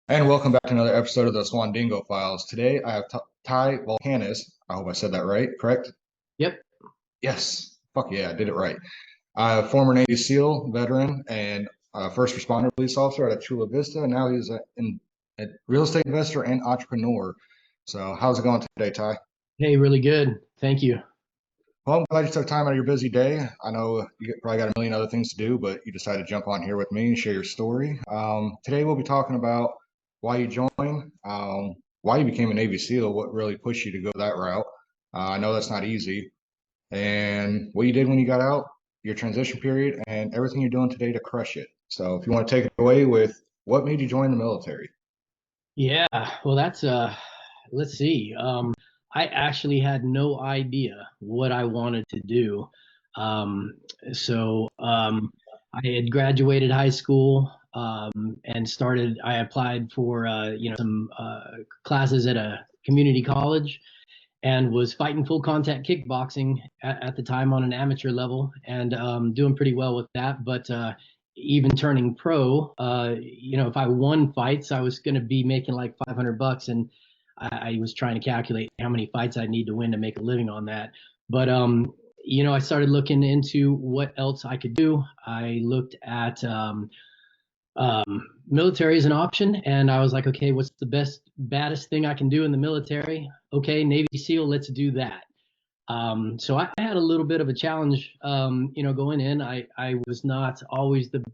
And welcome back to another episode of the Swandingo Files. Today I have Ty Valkanas. I hope I said that right, correct? Yep. Yes. Fuck yeah, I did it right. Former Navy SEAL veteran and first responder police officer at Chula Vista. And now he's a real estate investor and entrepreneur. So how's it going today, Ty? Hey, really good. Thank you. Well, I'm glad you took time out of your busy day. I know you probably got a million other things to do, but you decided to jump on here with me and share your story. Today we'll be talking about why you joined, why you became a Navy SEAL, what really pushed you to go that route. I know that's not easy, and what you did when you got out, your transition period, and everything you're doing today to crush it. So if you want to take it away with what made you join the military. Yeah, well, let's see. I actually had no idea what I wanted to do. Um, so I had graduated high school, and I applied for, some classes at a community college and was fighting full contact kickboxing at the time on an amateur level and doing pretty well with that. But even turning pro, if I won fights, I was going to be making like $500, and I was trying to calculate how many fights I'd need to win to make a living on that. But I started looking into what else I could do. I looked at military as an option, and I was like, okay, what's the baddest thing I can do in the military? Okay, Navy SEAL, let's do that. So I had a little bit of a challenge, going in. I was not always the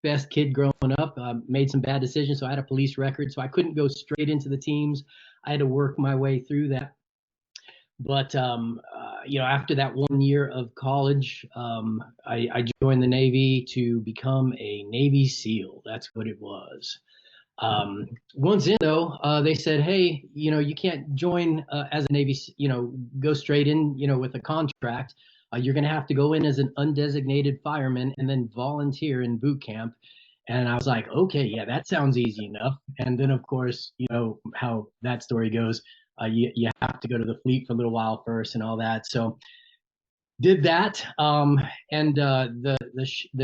best kid growing up. Made some bad decisions, so I had a police record, so I couldn't go straight into the teams. I had to work my way through that. But after that 1 year of college, I joined the Navy to become a Navy SEAL. That's what it was. Once in though, they said, "Hey, you can't join as a Navy, go straight in, with a contract. You're going to have to go in as an undesignated fireman and then volunteer in boot camp." And I was like, "Okay, yeah, that sounds easy enough." And then, of course, you know how that story goes. You have to go to the fleet for a little while first and all that. So did that, and the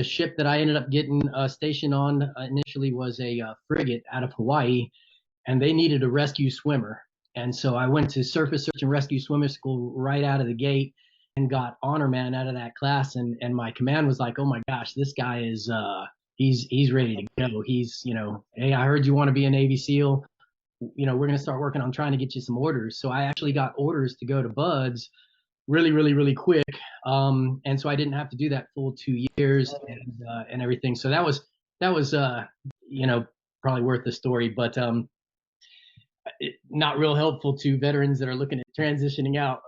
ship that I ended up getting stationed on initially was a frigate out of Hawaii, and they needed a rescue swimmer. And so I went to surface search and rescue swimmer school right out of the gate and got honor man out of that class. And my command was like, "Oh my gosh, this guy is he's ready to go. Hey, I heard you want to be a Navy SEAL. We're going to start working on trying to get you some orders." So I actually got orders to go to Buds really, really, really quick. And so I didn't have to do that full 2 years and everything. So that was probably worth the story, but not real helpful to veterans that are looking at transitioning out.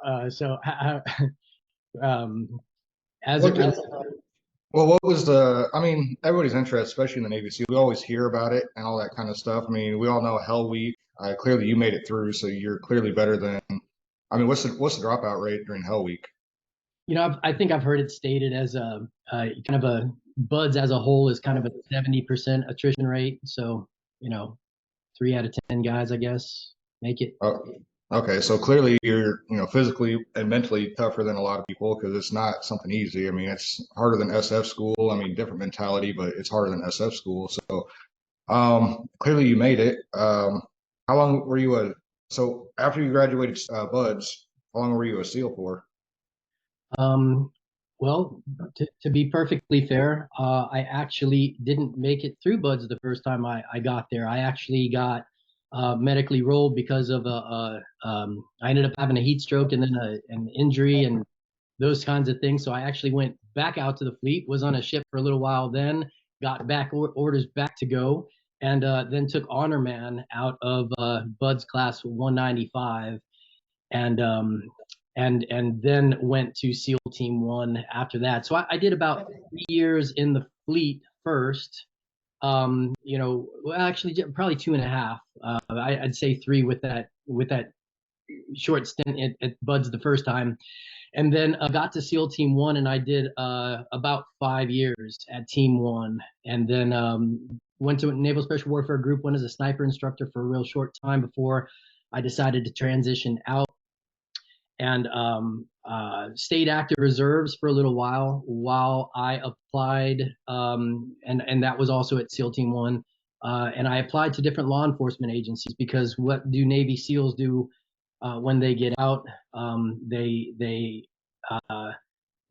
Um, as What it did, relates, well, what was the, I mean, everybody's interest, especially in the Navy SEAL, we always hear about it and all that kind of stuff. I mean, we all know Hell Week. Clearly you made it through, so you're clearly better than, I mean, what's the dropout rate during Hell Week? I think I've heard it stated as kind of a Buds as a whole is kind of a 70% attrition rate. So, 3 out of 10 guys, I guess, make it. Oh, okay, so clearly you're, physically and mentally tougher than a lot of people because it's not something easy. I mean, it's harder than SF school. I mean, different mentality, but it's harder than SF school. So, clearly you made it. How long were you so after you graduated, Buds, how long were you a SEAL for? Um, well, to be perfectly fair, I actually didn't make it through Buds the first time I got there. I actually got medically rolled because of I ended up having a heat stroke and then an injury and those kinds of things. So I actually went back out to the fleet, was on a ship for a little while, then got back orders back to go, and then took honor man out of Bud's class 195, and then went to SEAL Team One after that. So I did about 3 years in the fleet first. Well, actually, probably 2.5. I'd say three with that short stint at Buds the first time, and then got to SEAL Team One, and I did about 5 years at Team One, and then went to Naval Special Warfare Group One as a sniper instructor for a real short time before I decided to transition out. and stayed active reserves for a little while I applied, and that was also at SEAL Team One. And I applied to different law enforcement agencies because what do Navy SEALs do when they get out? Uh,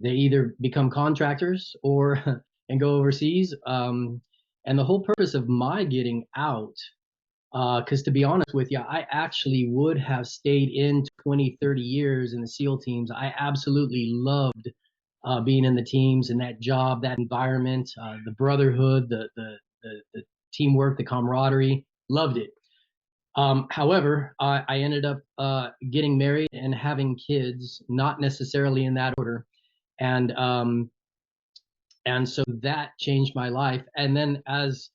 they either become contractors or and go overseas. And the whole purpose of my getting out, because to be honest with you, I actually would have stayed in 20, 30 years in the SEAL teams. I absolutely loved being in the teams and that job, that environment, the brotherhood, the teamwork, the camaraderie. Loved it. However, I ended up getting married and having kids, not necessarily in that order. And so that changed my life. And then as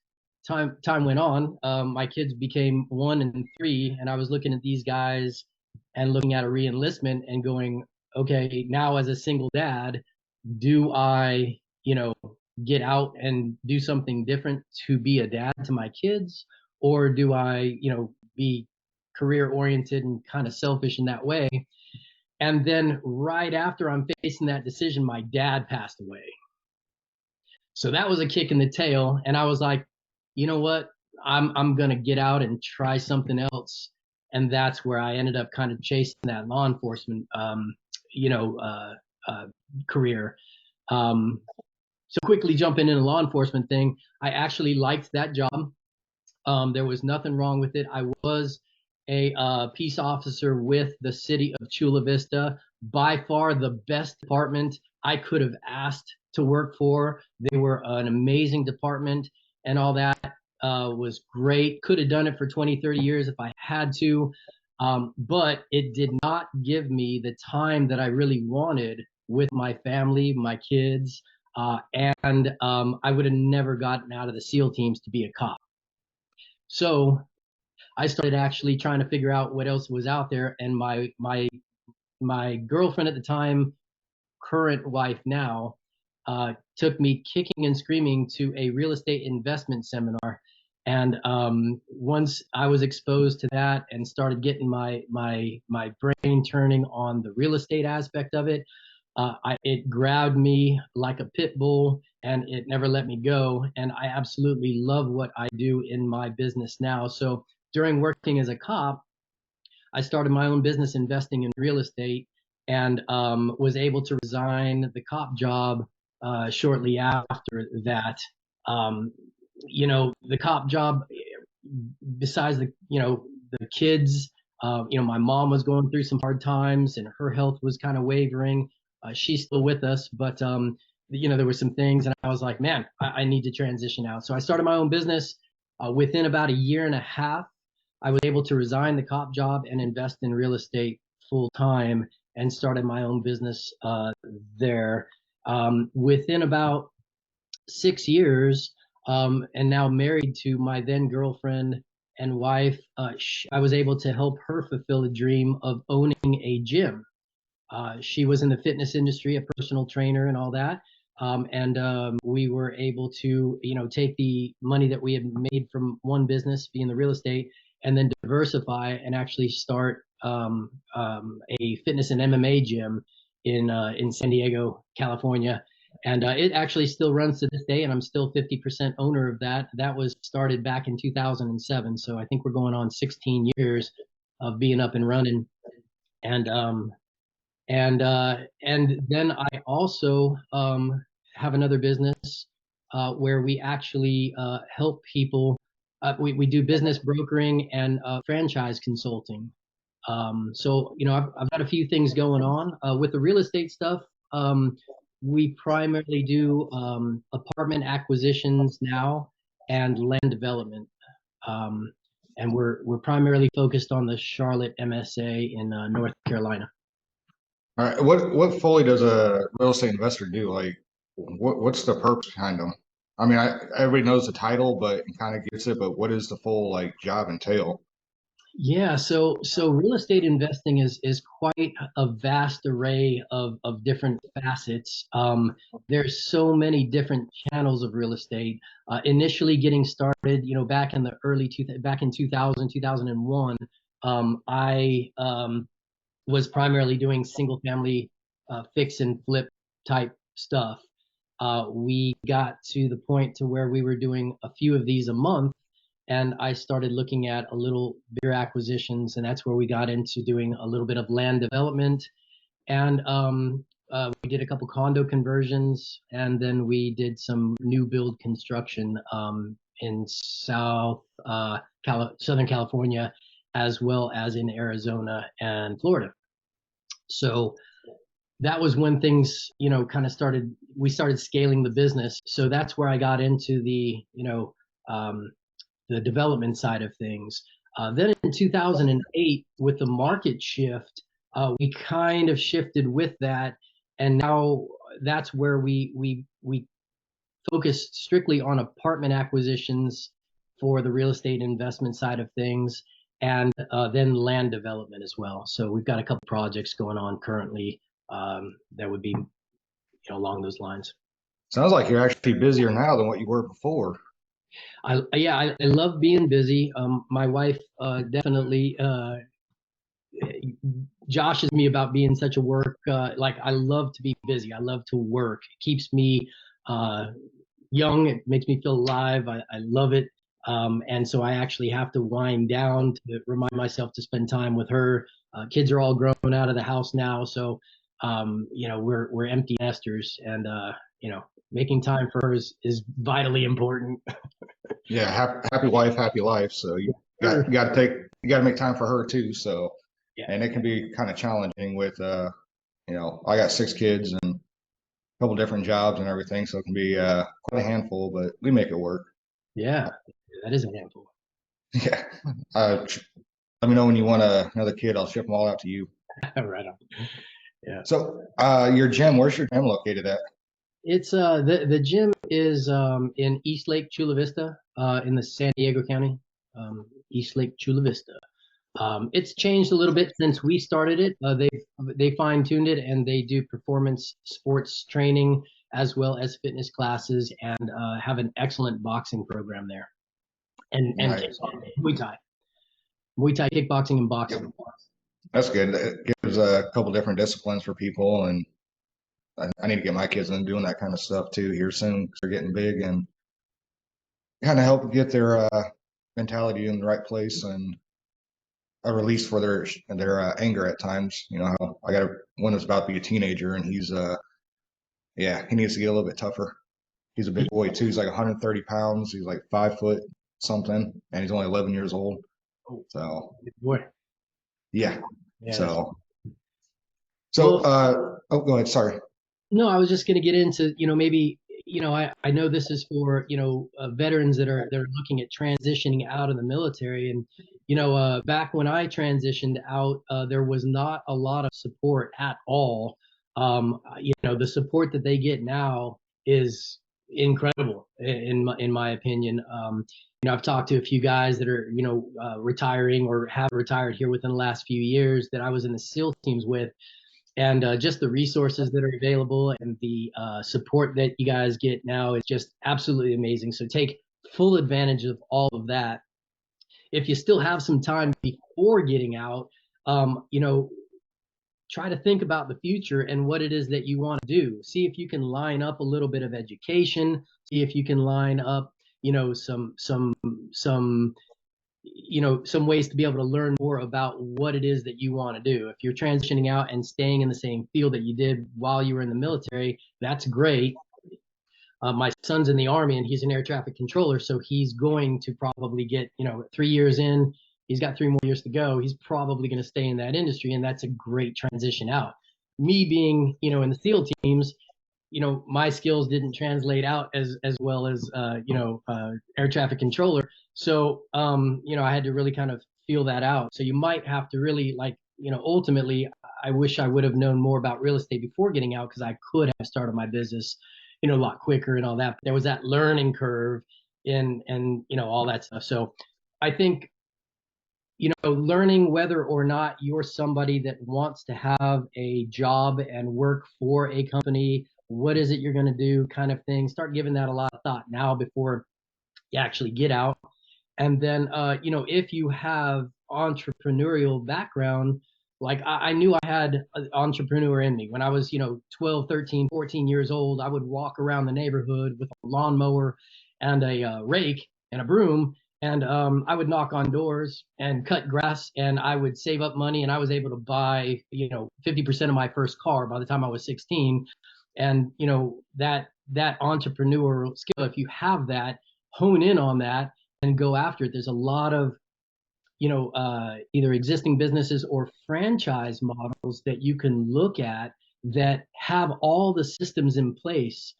time went on, my kids became 1 and 3, and I was looking at these guys and looking at a reenlistment and going, okay, now as a single dad, do I, get out and do something different to be a dad to my kids, or do I, be career oriented and kind of selfish in that way? And then right after I'm facing that decision, my dad passed away. So that was a kick in the tail. And I was like, you know what? I'm gonna get out and try something else. And that's where I ended up kind of chasing that law enforcement you know, career. So quickly jumping into the law enforcement thing, I actually liked that job. There was nothing wrong with it. I was a peace officer with the city of Chula Vista, by far the best department I could have asked to work for. They were an amazing department, and all that was great. Could have done it for 20, 30 years if I had to, but it did not give me the time that I really wanted with my family, my kids, and I would have never gotten out of the SEAL teams to be a cop. So I started actually trying to figure out what else was out there, and my girlfriend at the time, current wife now, took me kicking and screaming to a real estate investment seminar. And once I was exposed to that and started getting my brain turning on the real estate aspect of it, it grabbed me like a pit bull and it never let me go. And I absolutely love what I do in my business now. So during working as a cop, I started my own business investing in real estate, and was able to resign the cop job shortly after that. Um, the cop job, besides the kids, my mom was going through some hard times and her health was kind of wavering. She's still with us, but there were some things, and I was like, man, I need to transition out. So I started my own business. Within about a year and a half, I was able to resign the cop job and invest in real estate full time, and started my own business there. Within about 6 years, and now married to my then girlfriend and wife, I was able to help her fulfill a dream of owning a gym. She was in the fitness industry, a personal trainer and all that. And we were able to, take the money that we had made from one business, being the real estate, and then diversify and actually start a fitness and MMA gym in San Diego, California. And it actually still runs to this day, and I'm still 50% owner of that. That was started back in 2007, so I think we're going on 16 years of being up and running. And and then I also have another business where we actually help people. We do business brokering and franchise consulting. So I've got a few things going on with the real estate stuff. We primarily do apartment acquisitions now and land development. And we're primarily focused on the Charlotte MSA in North Carolina. All right, what fully does a real estate investor do? Like, what's the purpose behind them? I mean, everybody knows the title, but kind of gets it. But what is the full like job entail? Yeah, so real estate investing is quite a vast array of different facets. There's so many different channels of real estate. Initially getting started, back in the back in 2000, 2001, I was primarily doing single family fix and flip type stuff. We got to the point to where we were doing a few of these a month, and I started looking at a little bigger acquisitions, and that's where we got into doing a little bit of land development. And we did a couple condo conversions, and then we did some new build construction in Southern California, as well as in Arizona and Florida. So that was when things, kind of we started scaling the business. So that's where I got into um, the development side of things. Then in 2008, with the market shift, we kind of shifted with that, and now that's where we focused strictly on apartment acquisitions for the real estate investment side of things, and then land development as well. So we've got a couple projects going on currently that would be along those lines. Sounds like you're actually busier now than what you were before. I love being busy. My wife definitely joshes me about being such a work. Like, I love to be busy. I love to work. It keeps me young. It makes me feel alive. I love it. And so I actually have to wind down to remind myself to spend time with her. Kids are all grown out of the house now, so we're empty nesters, and making time for her is vitally important. Yeah, happy wife, happy life. So you got to make time for her too. So, Yeah. and it can be kind of challenging with I got 6 kids and a couple different jobs and everything, so it can be quite a handful, but we make it work. Yeah, that is a handful. Yeah. Let me know when you want another kid. I'll ship them all out to you. Right on. Yeah. So, where's your gym located at? It's the gym is in East Lake, Chula Vista, in the San Diego County, East Lake, Chula Vista. It's changed a little bit since we started it. They fine tuned it, and they do performance sports training as well as fitness classes, and have an excellent boxing program there, and Nice. Muay Thai kickboxing and boxing. Yep. That's good. It gives a couple different disciplines for people, and I need to get my kids into doing that kind of stuff too here soon because they're getting big and kind of help get their mentality in the right place and a release for their anger at times. You know how I got one that's about to be a teenager, and he's he needs to get a little bit tougher. He's a big boy too. He's like 130 pounds. He's like 5 foot something, and he's only 11 years old. So Good boy. yeah. Yeah. So go ahead. Sorry. No, I was just going to get into, maybe, I know this is for, veterans that are looking at transitioning out of the military. And, back when I transitioned out, there was not a lot of support at all. The support that they get now is incredible in my opinion. I've talked to a few guys that are, retiring or have retired here within the last few years that I was in the SEAL teams with. And just the resources that are available and the support that you guys get now is just absolutely amazing. So take full advantage of all of that. If you still have some time before getting out, try to think about the future and what it is that you want to do. See if you can line up a little bit of education. See if you can line up, some ways to be able to learn more about what it is that you want to do. If you're transitioning out and staying in the same field that you did while you were in the military, that's great. My son's in the Army, and he's an air traffic controller, so he's going to probably get, 3 years in. He's got 3 more years to go. He's probably going to stay in that industry, and that's a great transition out. Me being, in the SEAL teams, my skills didn't translate out as well as air traffic controller. So I had to really kind of feel that out. So you might have to really, ultimately, I wish I would have known more about real estate before getting out, because I could have started my business a lot quicker and all that. But there was that learning curve and all that stuff. So I think learning whether or not you're somebody that wants to have a job and work for a company, what is it you're going to do, kind of thing. Start giving that a lot of thought now before you actually get out. And then if you have entrepreneurial background, Like I knew I had an entrepreneur in me. When I was, 12, 13, 14 years old, I would walk around the neighborhood with a lawnmower and a rake and a broom. And I would knock on doors and cut grass, and I would save up money, and I was able to buy, 50% of my first car by the time I was 16. And that entrepreneurial skill, if you have that, hone in on that and go after it. There's a lot of either existing businesses or franchise models that you can look at that have all the systems in place.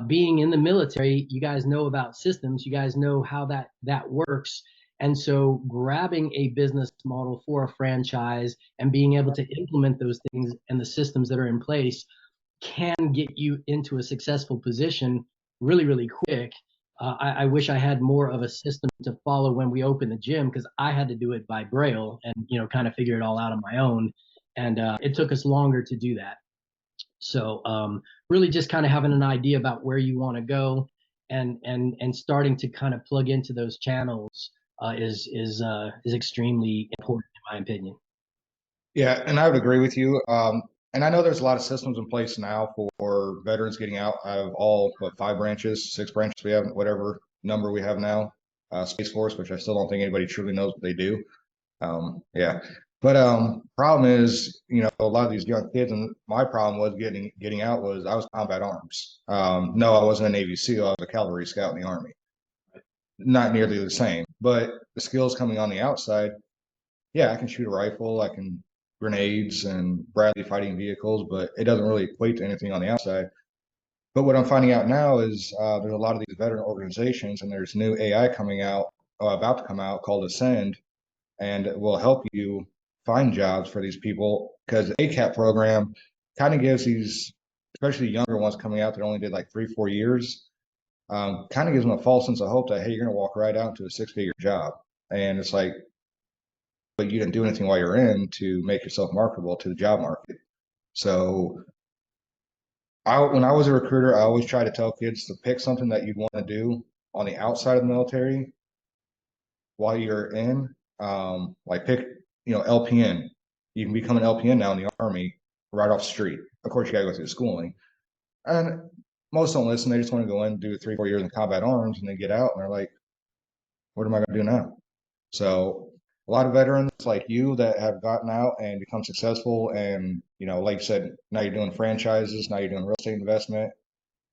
Being in the military, you guys know about systems, you guys know how that works. And so grabbing a business model for a franchise and being able to implement those things and the systems that are in place can get you into a successful position really, really quick. I wish I had more of a system to follow when we opened the gym, because I had to do it by braille and kind of figure it all out on my own, and it took us longer to do that. So really, just kind of having an idea about where you want to go, and starting to kind of plug into those channels is extremely important in my opinion. Yeah, and I would agree with you. And I know there's a lot of systems in place now for veterans getting out of all but 5 branches, 6 branches we have, whatever number we have now, Space Force, which I still don't think anybody truly knows what they do. Yeah, but problem is, a lot of these young kids, and my problem was getting out was I was combat arms. No, I wasn't a Navy SEAL. I was a cavalry scout in the Army. Not nearly the same, but the skills coming on the outside, yeah, I can shoot a rifle, I can grenades and Bradley fighting vehicles, but it doesn't really equate to anything on the outside. But what I'm finding out now is there's a lot of these veteran organizations, and there's new AI coming out, about to come out, called Ascend, and it will help you find jobs for these people, because the ACAP program kind of gives these, especially younger ones coming out that only did like 3, 4 years, kind of gives them a false sense of hope that, hey, you're going to walk right out into a 6-figure job. And it's like, but you didn't do anything while you're in to make yourself marketable to the job market. So when I was a recruiter, I always try to tell kids to pick something that you'd want to do on the outside of the military while you're in. Like pick, LPN. You can become an LPN now in the Army right off the street. Of course, you got to go through the schooling. And most don't listen. They just want to go in, do 3, 4 years in combat arms, and then get out. And they're like, what am I going to do now? So a lot of veterans like you that have gotten out and become successful, and like you said, now you're doing franchises, now you're doing real estate investment.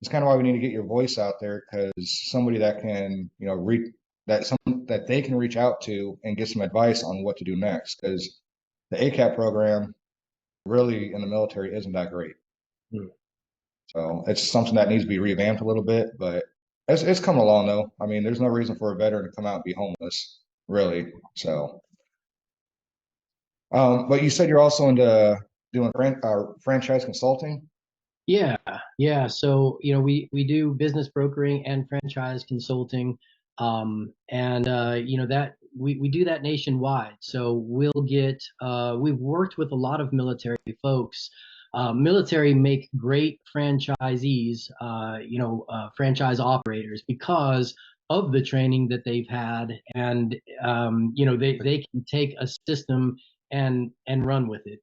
It's kind of why we need to get your voice out there, because somebody that can, reach that they can reach out to and get some advice on what to do next. Because the ACAP program really in the military isn't that great. Hmm. So it's something that needs to be revamped a little bit, but it's coming along though. I mean, there's no reason for a veteran to come out and be homeless, really. So, but you said you're also into doing franchise consulting. Yeah, yeah. So, we do business brokering and franchise consulting. And that we do that nationwide. So we've worked with a lot of military folks. Military make great franchisees, franchise operators, because of the training that they've had, and they can take a system and run with it.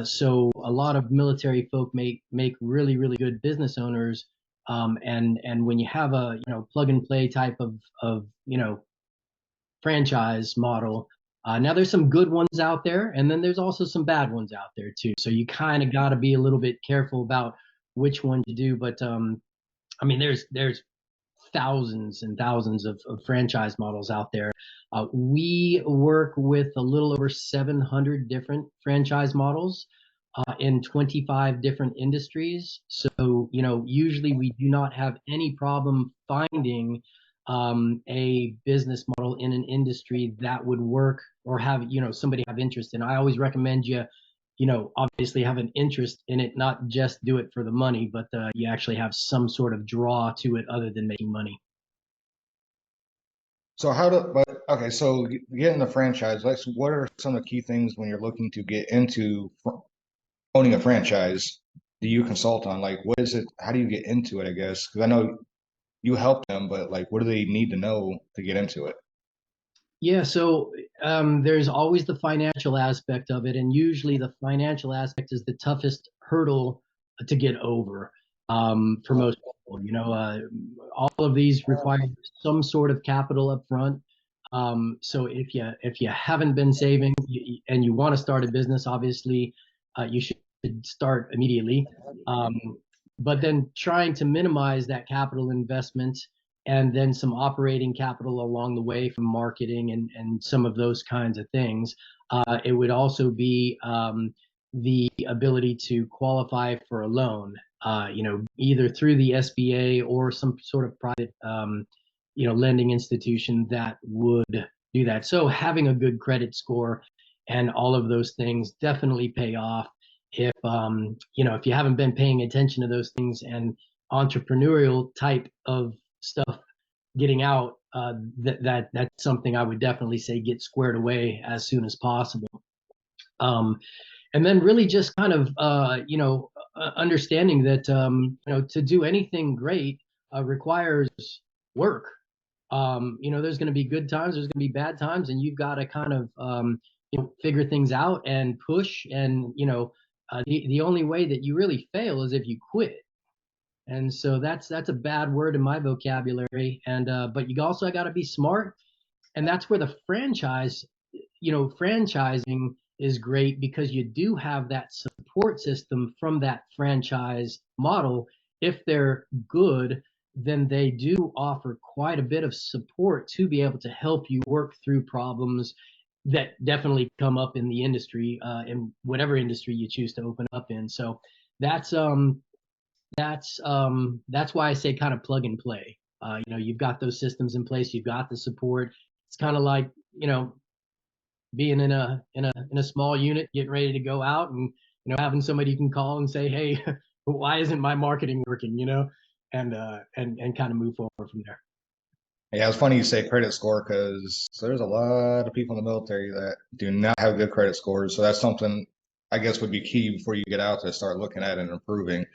So a lot of military folk make really, really good business owners. And when you have a plug and play type of franchise model, now there's some good ones out there, and then there's also some bad ones out there too. So you kind of got to be a little bit careful about which one to do. But I mean, there's thousands and thousands of franchise models out there. We work with a little over 700 different franchise models in 25 different industries. So, usually we do not have any problem finding a business model in an industry that would work, or have, somebody have interest in. I always recommend obviously have an interest in it, not just do it for the money, but you actually have some sort of draw to it other than making money. So okay, so getting the franchise, what are some of the key things when you're looking to get into owning a franchise? Do you consult on, like, what is it? How do you get into it, I guess? Because I know you help them, but like, what do they need to know to get into it? Yeah, so there's always the financial aspect of it, and usually the financial aspect is the toughest hurdle to get over for most people. All of these require some sort of capital up front. So if you haven't been saving and you want to start a business, obviously you should start immediately. Um, but then trying to minimize that capital investment and then some operating capital along the way from marketing and some of those kinds of things. It would also be the ability to qualify for a loan, either through the SBA or some sort of private, lending institution that would do that. So having a good credit score and all of those things definitely pay off if you haven't been paying attention to those things and entrepreneurial type of stuff getting out, that's something I would definitely say get squared away as soon as possible. Um, and then really just kind of understanding that to do anything great requires work. There's going to be good times, there's going to be bad times, and you've got to kind of figure things out and push. And the only way that you really fail is if you quit. And so that's a bad word in my vocabulary. And but you also got to be smart, and that's where the franchising is great because you do have that support system from that franchise model. If they're good, then they do offer quite a bit of support to be able to help you work through problems that definitely come up in the industry, in whatever industry you choose to open up in. So that's um that's why I say kind of plug and play. You've got those systems in place, you've got the support. It's kind of like being in a small unit, getting ready to go out, and having somebody you can call and say, hey, why isn't my marketing working? And kind of move forward from there. Yeah, it's funny you say credit score because there's a lot of people in the military that do not have good credit scores. So that's something I guess would be key before you get out to start looking at and improving.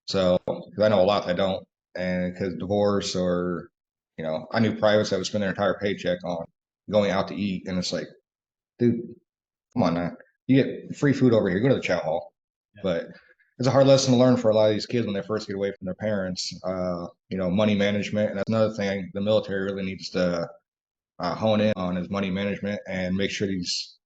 So, 'cause I know a lot that don't, and because divorce or, I knew privates that would spend their entire paycheck on going out to eat, and it's like, dude, come on now, you get free food over here, go to the chow hall. Yeah. But it's a hard lesson to learn for a lot of these kids when they first get away from their parents. Money management, and that's another thing the military really needs to hone in on is money management and make sure these.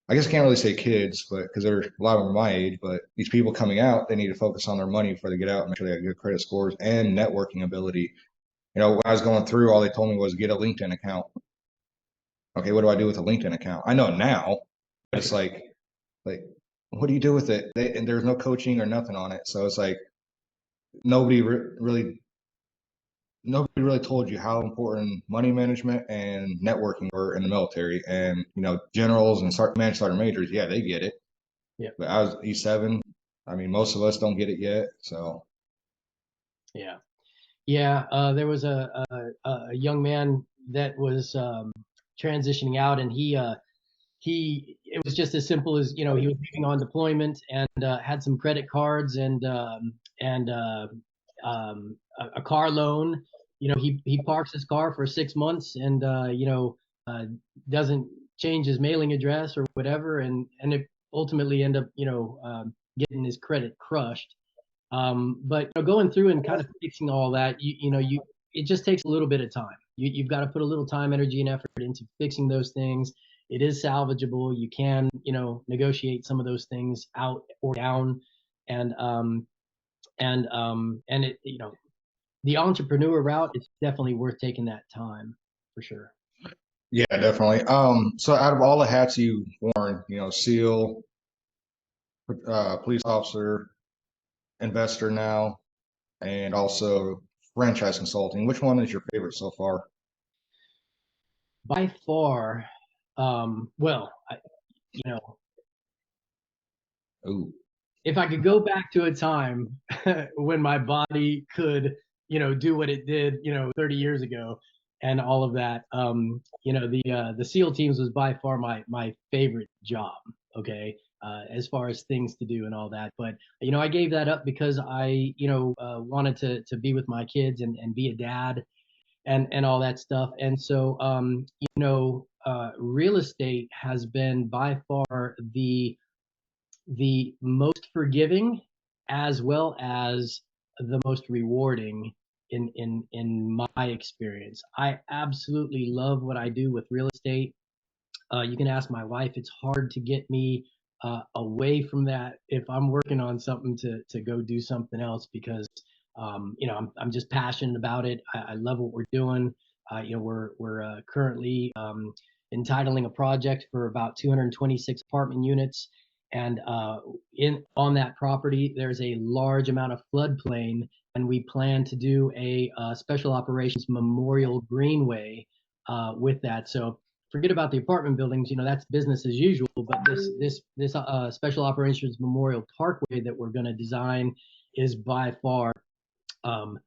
I guess I can't really say kids, but because they're a lot of them are my age, but these people coming out, they need to focus on their money before they get out, make sure they have good credit scores and networking ability. When I was going through, all they told me was get a LinkedIn account. Okay, what do I do with a LinkedIn account? I know now, but it's like, what do you do with it? And there's no coaching or nothing on it, so it's like nobody really nobody really told you how important money management and networking were in the military. And generals and sergeant majors, yeah, they get it. Yeah. But I was E7. I mean, most of us don't get it yet. So Yeah. Yeah. There was a young man that was transitioning out, and he it was just as simple as he was leaving on deployment and had some credit cards and a car loan. He parks his car for 6 months and uh, doesn't change his mailing address or whatever, and it ultimately end up getting his credit crushed. But going through and kind of fixing all that, it just takes a little bit of time. You've got to put a little time, energy, and effort into fixing those things. It is salvageable. You can, negotiate some of those things out or down, and it, the entrepreneur route is definitely worth taking that time for sure. yeah, definitely. So out of all the hats you worn, SEAL, police officer, investor now, and also franchise consulting, which one is your favorite so far? By far, well, you know, Ooh, if I could go back to a time when my body could, do what it did, 30 years ago and all of that, the SEAL teams was by far my favorite job. Okay. As far as things to do and all that. But, I gave that up because I, wanted to be with my kids and be a dad. and all that stuff. And so, real estate has been by far the most forgiving as well as the most rewarding in my experience. I absolutely love what I do with real estate. You can ask my wife. It's hard to get me away from that if I'm working on something to go do something else because I'm just passionate about it. I love what we're doing. We're currently entitling a project for about 226 apartment units, and in on that property there's a large amount of floodplain, and we plan to do a special operations memorial greenway with that. So forget about the apartment buildings, that's business as usual, but this special operations memorial parkway that we're going to design is by far um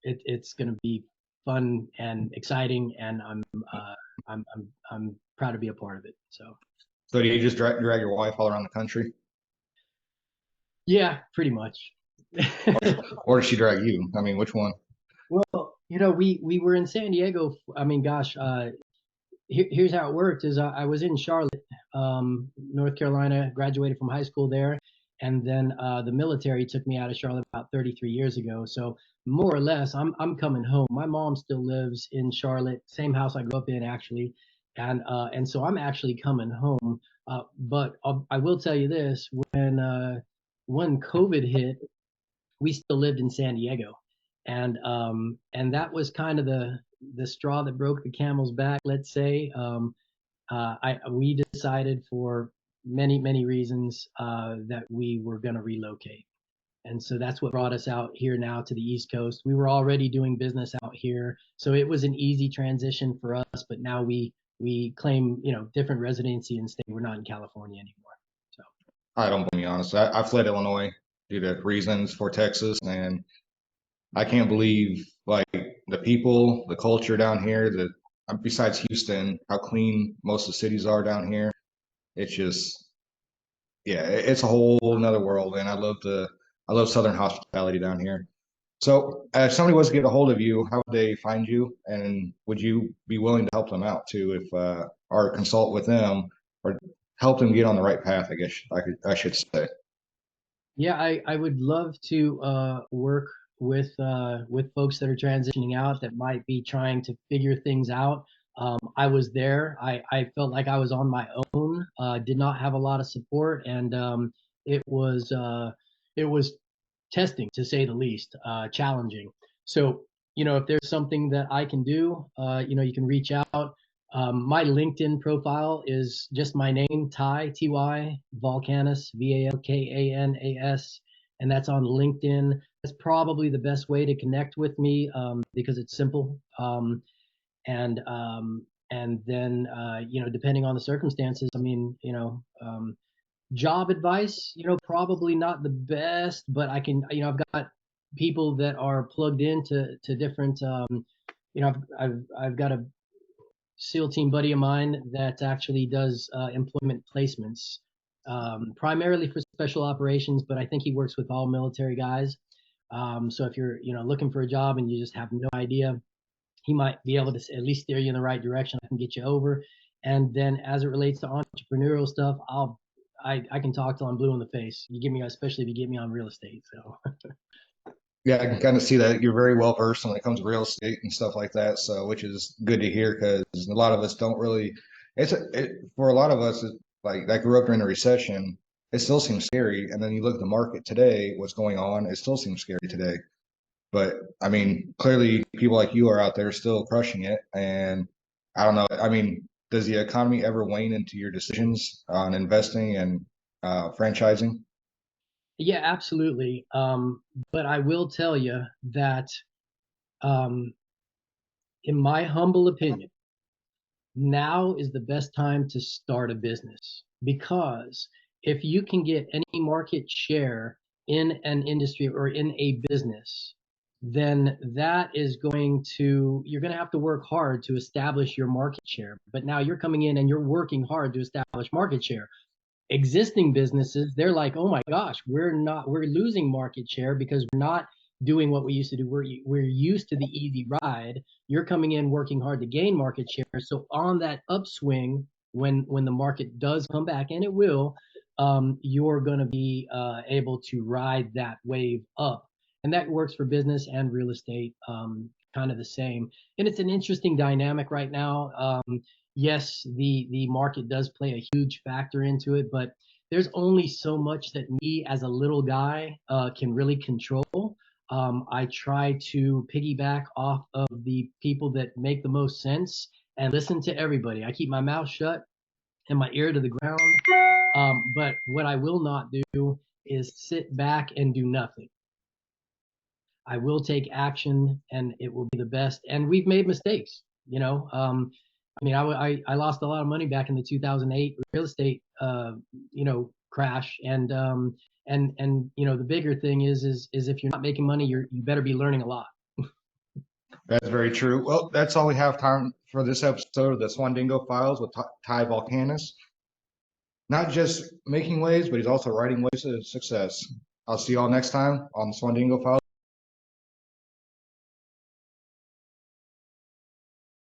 it's going to be fun and exciting, and I'm proud to be a part of it. So So do you just drag your wife all around the country, yeah, pretty much. or does she drag you? I mean, which one? Well, we were in San Diego. I mean, gosh, here's how it worked: is I was in Charlotte, North Carolina, graduated from high school there, and then the military took me out of Charlotte about 33 years ago. So more or less, I'm coming home. My mom still lives in Charlotte, same house I grew up in actually, and so I'm actually coming home. But I will tell you this: when COVID hit, we still lived in San Diego, and that was kind of the straw that broke the camel's back, let's say. We decided for many reasons that we were going to relocate, and so that's what brought us out here now to the East Coast. We were already doing business out here, so it was an easy transition for us. But now we claim different residency and state. We're not in California anymore. So I don't blame you, honestly. I fled Illinois due to reasons for Texas, and I can't believe like the people, the culture down here. Besides Houston, how clean most of the cities are down here. It's just, yeah, it's a whole another world, and I love Southern hospitality down here. So, if somebody was to get a hold of you, how would they find you, and would you be willing to help them out too, if or consult with them, or help them get on the right path? I guess I should say. yeah, I would love to work with folks that are transitioning out that might be trying to figure things out. I was there. I felt like I was on my own. Did not have a lot of support, and it was uh, it was testing to say the least, challenging. So, if there's something that I can do, you can reach out. My LinkedIn profile is just my name, Ty Valkanas, Valkanas, and that's on LinkedIn. That's probably the best way to connect with me because it's simple. And and then depending on the circumstances, I mean, job advice, probably not the best, but I can, I've got people that are plugged into to different, I've got a SEAL team buddy of mine that actually does employment placements, primarily for special operations, but I think he works with all military guys. So if you're, looking for a job and you just have no idea, he might be able to at least steer you in the right direction. I can get you over. And then as it relates to entrepreneurial stuff, I can talk till I'm blue in the face. You give me, especially if you get me on real estate. So Yeah, I can kind of see that you're very well versed when it comes to real estate and stuff like that. So, which is good to hear because a lot of us don't really. For a lot of us, like that grew up during the recession. It still seems scary, and then you look at the market today, what's going on, it still seems scary today. But I mean, clearly, people like you are out there still crushing it, and I don't know. I mean, does the economy ever wane into your decisions on investing and franchising? yeah, absolutely. But I will tell you that, um, in my humble opinion, now is the best time to start a business because if you can get any market share in an industry or in a business, then you're going to have to work hard to establish your market share. But now you're coming in and you're working hard to establish market share. Existing businesses, they're like, oh my gosh, we're losing market share because we're not doing what we used to do. We're used to the easy ride. You're coming in working hard to gain market share. So on that upswing, when the market does come back, and it will, you're going to be able to ride that wave up. And that works for business and real estate, kind of the same. And it's an interesting dynamic right now. Yes, the market does play a huge factor into it, but there's only so much that me as a little guy can really control. I try to piggyback off of the people that make the most sense and listen to everybody. I keep my mouth shut and my ear to the ground. But what I will not do is sit back and do nothing. I will take action, and it will be the best. And we've made mistakes, you know. I mean, I lost a lot of money back in the 2008 real estate, crash. And you know, the bigger thing is if you're not making money, you better be learning a lot. That's very true. Well, that's all we have time for this episode of the Swandingo Files with Ty Valkanas. Not just making waves, but he's also writing waves to success. I'll see you all next time on the Swandingo Files.